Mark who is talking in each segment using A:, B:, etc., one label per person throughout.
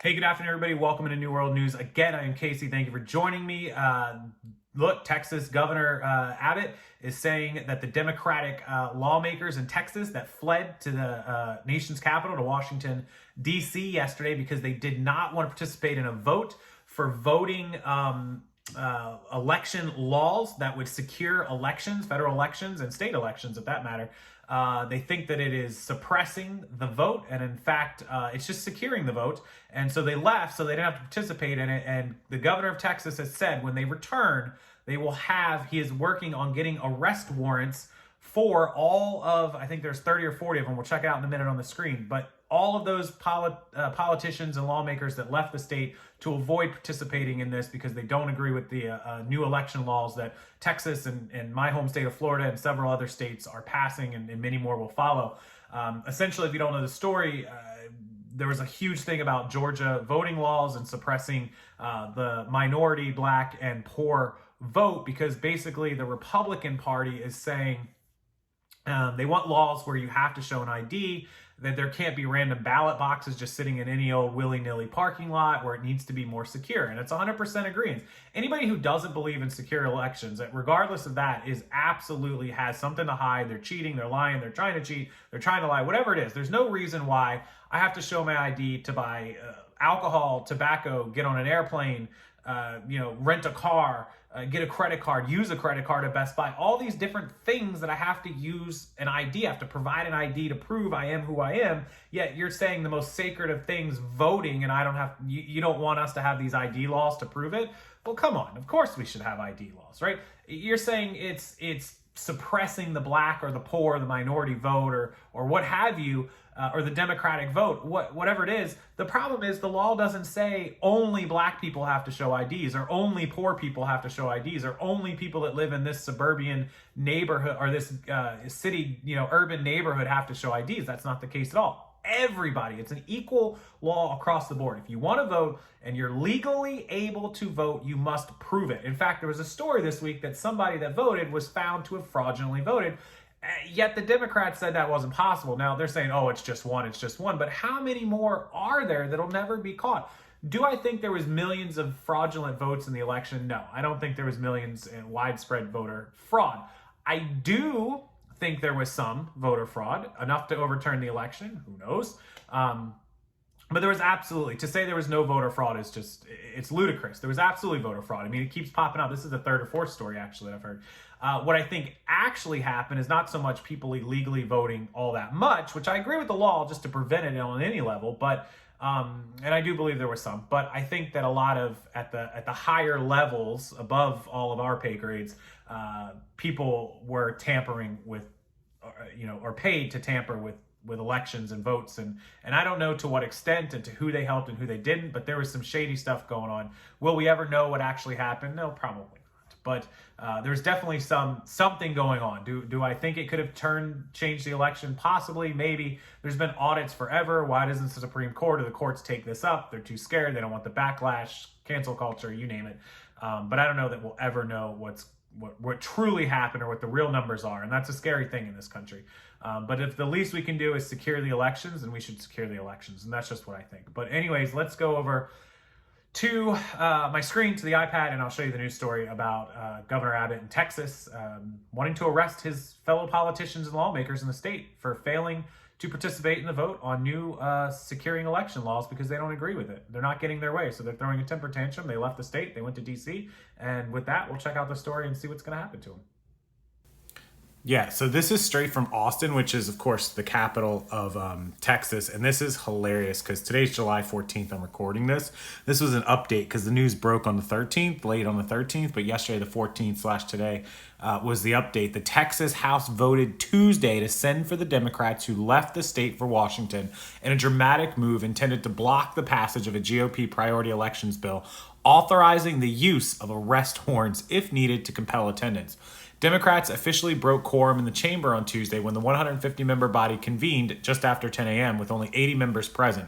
A: Hey, good afternoon, everybody. Welcome to New World News. Again, I am Casey. Thank you for joining me. Look, Texas Governor Abbott is saying that the Democratic lawmakers in Texas that fled to the nation's capital, to Washington, D.C. yesterday because they did not want to participate in a vote for voting election laws that would secure elections, federal elections, and state elections, if that matter. They think that it is suppressing the vote, and in fact, it's just securing the vote. And so they left, so they didn't have to participate in it. And the governor of Texas has said when they return, he is working on getting arrest warrants for all of, I think there's 30 or 40 of them. We'll check it out in a minute on the screen. But all of those politicians and lawmakers that left the state to avoid participating in this because they don't agree with the new election laws that Texas and my home state of Florida and several other states are passing, and many more will follow. Essentially, if you don't know the story, there was a huge thing about Georgia voting laws and suppressing the minority, black, and poor vote because basically the Republican Party is saying they want laws where you have to show an ID, that there can't be random ballot boxes just sitting in any old willy-nilly parking lot, where it needs to be more secure. And it's 100% agreement. Anybody who doesn't believe in secure elections, regardless of that, absolutely has something to hide. They're cheating, they're lying, they're trying to cheat, they're trying to lie, whatever it is. There's no reason why I have to show my ID to buy alcohol, tobacco, get on an airplane, rent a car, get a credit card, use a credit card at Best Buy, all these different things that I have to use an ID. I have to provide an ID to prove I am who I am. Yet you're saying the most sacred of things, voting, and you don't want us to have these ID laws to prove it? Well, come on. Of course we should have ID laws, right? You're saying it's suppressing the black or the poor, the minority vote, or what have you, or the Democratic vote, whatever it is. The problem is the law doesn't say only black people have to show IDs, or only poor people have to show IDs, or only people that live in this suburban neighborhood or this city, urban neighborhood have to show IDs. That's not the case at all. Everybody, it's an equal law across the board. If you want to vote and you're legally able to vote, you must prove it. In fact, there was a story this week that somebody that voted was found to have fraudulently voted. Yet the Democrats said that wasn't possible. Now they're saying, oh, it's just one. But how many more are there that'll never be caught? Do I think there was millions of fraudulent votes in the election? No, I don't think there was millions in widespread voter fraud. I do think there was some voter fraud, enough to overturn the election. Who knows? But there was absolutely, to say there was no voter fraud is it's ludicrous. There was absolutely voter fraud. I mean, it keeps popping up. This is the third or fourth story, actually, I've heard. What I think actually happened is not so much people illegally voting all that much, which I agree with the law just to prevent it on any level, but and I do believe there was some, but I think that a lot of, at the higher levels above all of our pay grades, people were tampering with, or paid to tamper with elections and votes, and I don't know to what extent and to who they helped and who they didn't, but there was some shady stuff going on. Will we ever know what actually happened? No, probably not. But there's definitely something going on. Do I think it could have changed the election? Possibly, maybe. There's been audits forever. Why doesn't the Supreme Court or the courts take this up? They're too scared. They don't want the backlash, cancel culture, you name it. But I don't know that we'll ever know what truly happened or what the real numbers are, and that's a scary thing in this country. But if the least we can do is secure the elections, then we should secure the elections, and that's just what I think. But anyways, let's go over to my screen, to the iPad, and I'll show you the news story about Governor Abbott in Texas wanting to arrest his fellow politicians and lawmakers in the state for failing to participate in the vote on new securing election laws because they don't agree with it. They're not getting their way, so they're throwing a temper tantrum. They left the state. They went to D.C., and with that, we'll check out the story and see what's going to happen to them. Yeah, so this is straight from Austin, which is, of course, the capital of Texas. And this is hilarious because today's July 14th. I'm recording this. This was an update because the news broke on the 13th, late on the 13th. But yesterday, the 14th/today, was the update. The Texas House voted Tuesday to send for the Democrats who left the state for Washington in a dramatic move intended to block the passage of a GOP priority elections bill authorizing the use of arrest warrants if needed to compel attendance. Democrats officially broke quorum in the chamber on Tuesday when the 150-member body convened just after 10 a.m. with only 80 members present.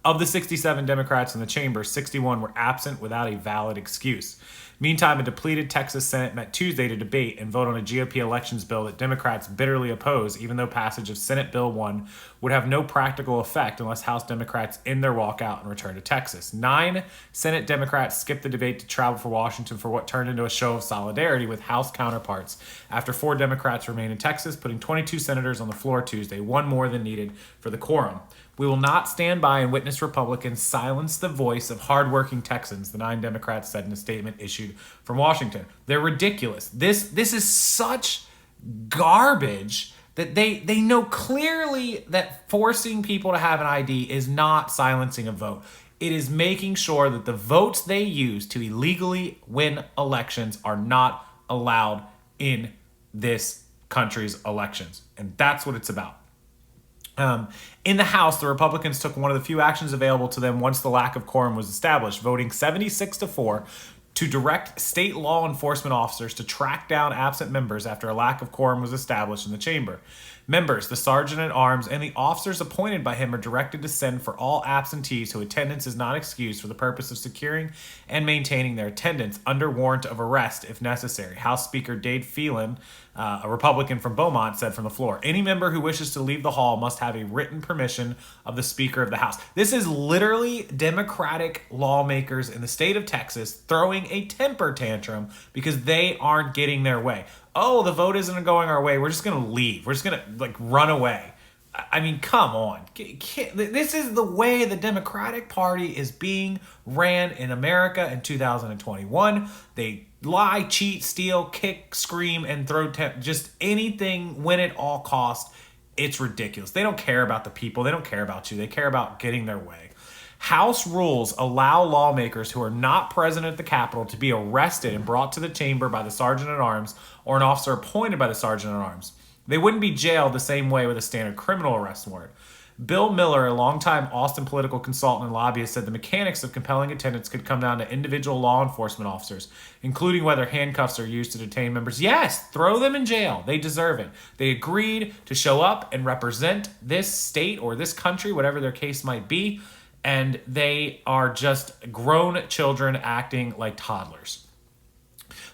A: Of the 67 Democrats in the chamber, 61 were absent without a valid excuse. Meantime, a depleted Texas Senate met Tuesday to debate and vote on a GOP elections bill that Democrats bitterly oppose, even though passage of Senate Bill 1 would have no practical effect unless House Democrats end their walkout and return to Texas. 9 Senate Democrats skipped the debate to travel for Washington for what turned into a show of solidarity with House counterparts after 4 Democrats remain in Texas, putting 22 senators on the floor Tuesday, one more than needed for the quorum. We will not stand by and witness Republicans silence the voice of hardworking Texans, the 9 Democrats said in a statement issued from Washington. They're ridiculous. This is such garbage that they know clearly that forcing people to have an ID is not silencing a vote. It is making sure that the votes they use to illegally win elections are not allowed in this country's elections. And that's what it's about. In the House, the Republicans took one of the few actions available to them once the lack of quorum was established, voting 76-4 to direct state law enforcement officers to track down absent members after a lack of quorum was established in the chamber. Members, the sergeant at arms, and the officers appointed by him are directed to send for all absentees whose attendance is not excused for the purpose of securing and maintaining their attendance under warrant of arrest if necessary. House Speaker Dade Phelan, a Republican from Beaumont, said from the floor, any member who wishes to leave the hall must have a written permission of the Speaker of the House. This is literally Democratic lawmakers in the state of Texas throwing a temper tantrum because they aren't getting their way. Oh, the vote isn't going our way. We're just going to leave. We're just going to run away. I mean, come on. This is the way the Democratic Party is being ran in America in 2021. They lie, cheat, steal, kick, scream, and throw just anything, win at all costs. It's ridiculous. They don't care about the people. They don't care about you. They care about getting their way. House rules allow lawmakers who are not present at the Capitol to be arrested and brought to the chamber by the sergeant at arms or an officer appointed by the sergeant at arms. They wouldn't be jailed the same way with a standard criminal arrest warrant. Bill Miller, a longtime Austin political consultant and lobbyist, said the mechanics of compelling attendance could come down to individual law enforcement officers, including whether handcuffs are used to detain members. Yes, throw them in jail. They deserve it. They agreed to show up and represent this state or this country, whatever their case might be, and they are just grown children acting like toddlers.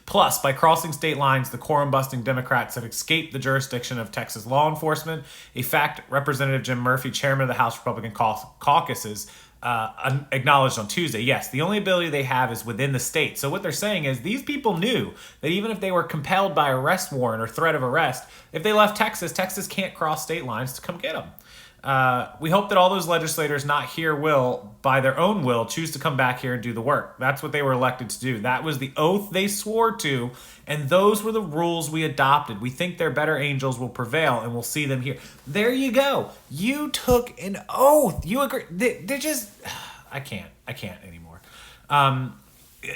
A: Plus, by crossing state lines, the quorum-busting Democrats have escaped the jurisdiction of Texas law enforcement, a fact Representative Jim Murphy, chairman of the House Republican caucuses, acknowledged on Tuesday. Yes, the only ability they have is within the state. So what they're saying is these people knew that even if they were compelled by arrest warrant or threat of arrest, if they left Texas, Texas can't cross state lines to come get them. We hope that all those legislators not here will, by their own will, choose to come back here and do the work. That's what they were elected to do. That was the oath they swore to, and those were the rules we adopted. We think their better angels will prevail, and we'll see them here. There you go. You took an oath. You agree. They're just... I can't anymore.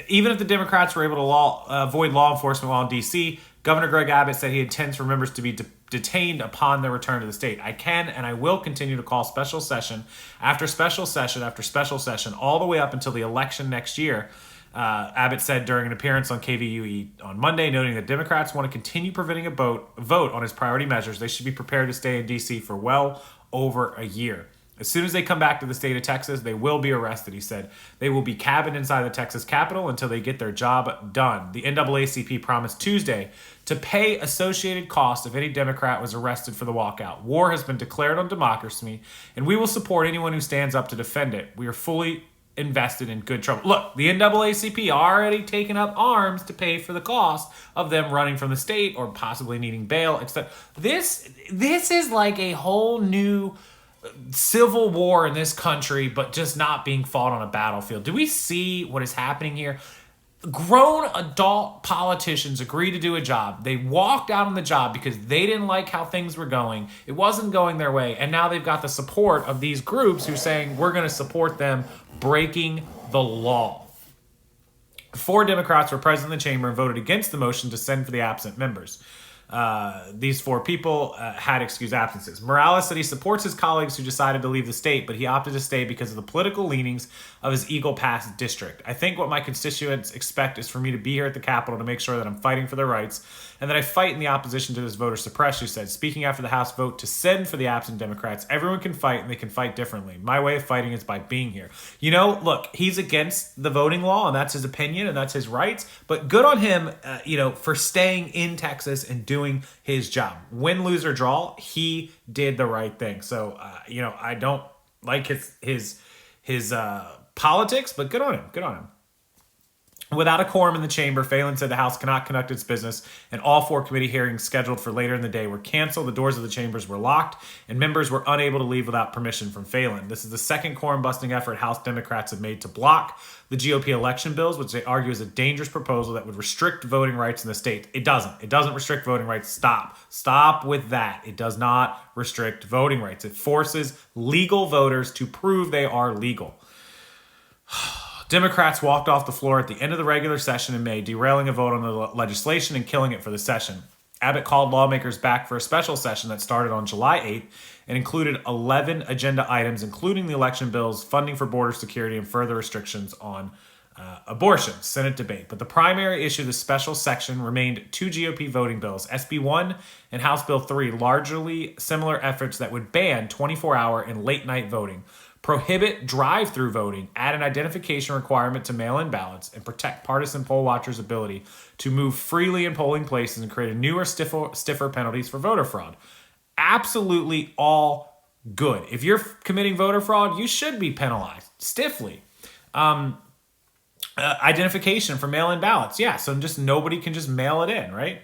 A: Even if the Democrats were able to avoid law enforcement while in D.C., Governor Greg Abbott said he intends for members to be detained upon their return to the state. I can and I will continue to call special session after special session after special session all the way up until the election next year, Abbott said during an appearance on KVUE on Monday, noting that Democrats want to continue preventing a vote on his priority measures. They should be prepared to stay in D.C. for well over a year. As soon as they come back to the state of Texas, they will be arrested, he said. They will be cabined inside the Texas Capitol until they get their job done. The NAACP promised Tuesday to pay associated costs if any Democrat was arrested for the walkout. War has been declared on democracy, and we will support anyone who stands up to defend it. We are fully invested in good trouble. Look, the NAACP already taken up arms to pay for the cost of them running from the state or possibly needing bail. Except this is like a whole new civil war in this country, but just not being fought on a battlefield. Do we see what is happening here? Grown adult politicians agree to do a job. They walked out on the job because they didn't like how things were going. It wasn't going their way. And now they've got the support of these groups who are saying we're going to support them breaking the law. 4 Democrats were present in the chamber and voted against the motion to send for the absent members. these four people had excused absences. Morales said he supports his colleagues who decided to leave the state, but he opted to stay because of the political leanings of his Eagle Pass district. I think what my constituents expect is for me to be here at the Capitol to make sure that I'm fighting for their rights and that I fight in the opposition to this voter suppression, he said. Speaking after the House vote to send for the absent Democrats, everyone can fight and they can fight differently. My way of fighting is by being here. You know, look, he's against the voting law and that's his opinion and that's his rights, but good on him, for staying in Texas and doing his job. Win, lose, or draw, he did the right thing. So, I don't like his politics, but good on him. Good on him. Without a quorum in the chamber, Phelan said the House cannot conduct its business, and all four committee hearings scheduled for later in the day were canceled. The doors of the chambers were locked, and members were unable to leave without permission from Phelan. This is the second quorum-busting effort House Democrats have made to block the GOP election bills, which they argue is a dangerous proposal that would restrict voting rights in the state. It doesn't. It doesn't restrict voting rights. Stop. Stop with that. It does not restrict voting rights. It forces legal voters to prove they are legal. Democrats walked off the floor at the end of the regular session in May, derailing a vote on the legislation and killing it for the session. Abbott called lawmakers back for a special session that started on July 8th and included 11 agenda items, including the election bills, funding for border security, and further restrictions on abortion. Senate debate. But the primary issue of the special section remained two GOP voting bills, SB 1 and House Bill 3, largely similar efforts that would ban 24-hour and late-night voting, prohibit drive-through voting, add an identification requirement to mail-in ballots, and protect partisan poll watchers' ability to move freely in polling places and create newer, stiffer penalties for voter fraud. Absolutely all good. If you're committing voter fraud, you should be penalized stiffly. Identification for mail-in ballots. Yeah, so just nobody can just mail it in, right?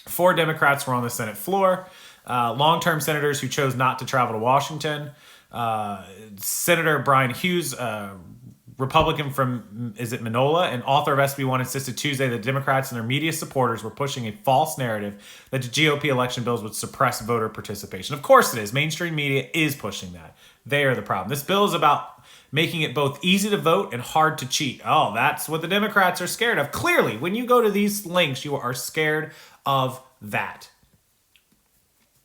A: 4 Democrats were on the Senate floor. Long-term senators who chose not to travel to Washington. Senator Brian Hughes, Republican from, Minola, and author of SB 1, insisted Tuesday that Democrats and their media supporters were pushing a false narrative that the GOP election bills would suppress voter participation. Of course it is. Mainstream media is pushing that. They are the problem. This bill is about making it both easy to vote and hard to cheat. Oh, that's what the Democrats are scared of. Clearly, when you go to these links, you are scared of that.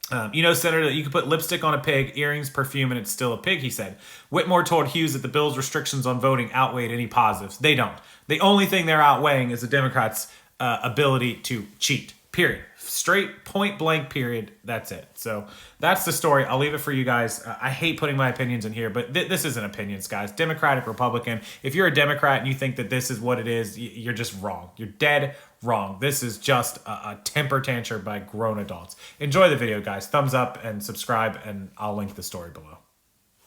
A: Senator, that you can put lipstick on a pig, earrings, perfume, and it's still a pig, he said. Whitmore told Hughes that the bill's restrictions on voting outweighed any positives. They don't. The only thing they're outweighing is the Democrats' ability to cheat, period. Straight, point blank, period. That's it. So that's the story. I'll leave it for you guys. I hate putting my opinions in here, but this isn't opinions, guys. Democratic, Republican. If you're a Democrat and you think that this is what it is, you're just wrong. You're dead wrong. This is just a temper tantrum by grown adults. Enjoy the video, guys. Thumbs up and subscribe, and I'll link the story below.